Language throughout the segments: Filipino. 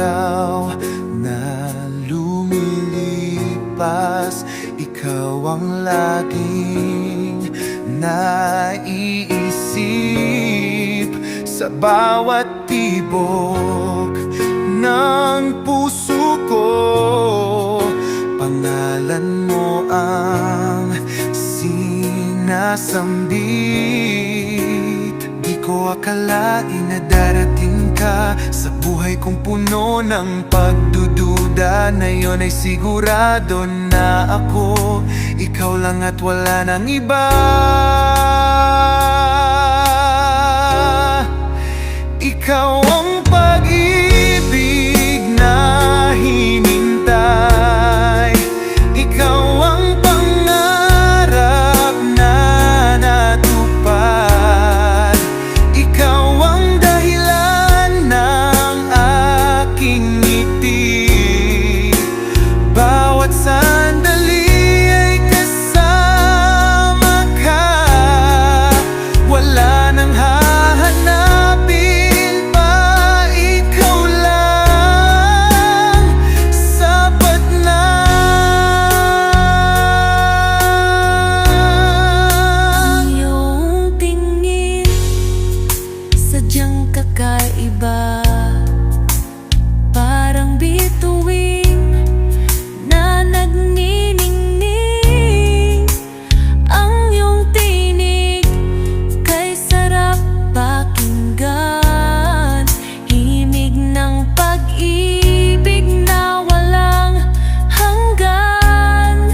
araw na lumilipas, ikaw ang laging naiisip sa bawat tibok ng puso ko. Pangalan mo ang sinasambit. Di ko akalain na darating ka sa buhay kong puno ng pagdududa. Na yun ay sigurado na ako, ikaw lang at wala nang iba. Ikaw ang pag-ibig na hinintay, ikaw ang pangarap na natupad, ikaw ang dahilan ng aking ngiti. Bawat sandali ay kasama ka, wala nang hahanapin pa. Ikaw lang, sapat na. Ang iyong tingin, sadyang kakaiba. Parang bituin na nagniningning. Ang iyong tinig kay sarap pakinggan. Himig ng pag-ibig na walang hanggan.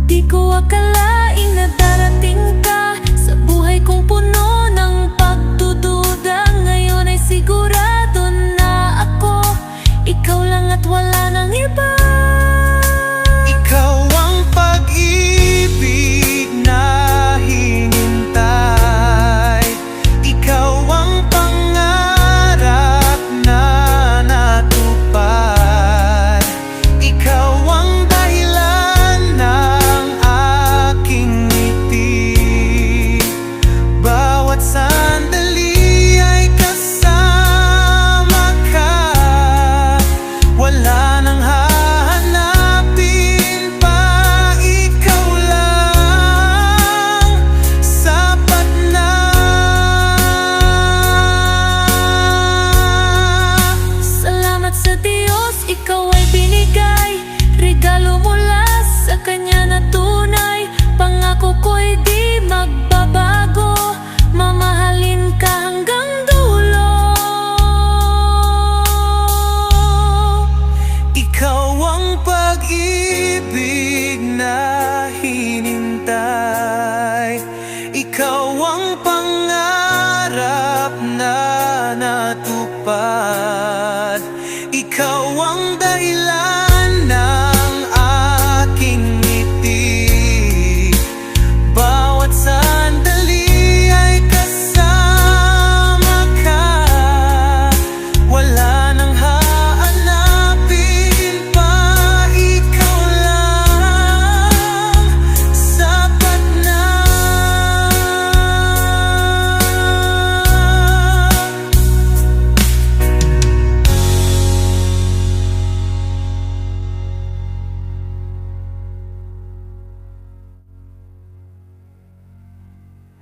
Di ko akalain na darating ka sa buhay kong puno ng pagdududa. Ngayon ay sigurado na ako, ikaw lang at wala nang iba. Ikaw ang pag-ibig na hinintay, ikaw ang pangarap na natupad, ikaw ang dahilan ng aking ngiti. Bawat sandali ay kasama ka, wala nang hahanapin pa. Ikaw lang, sapat na. Salamat sa Diyos, ikaw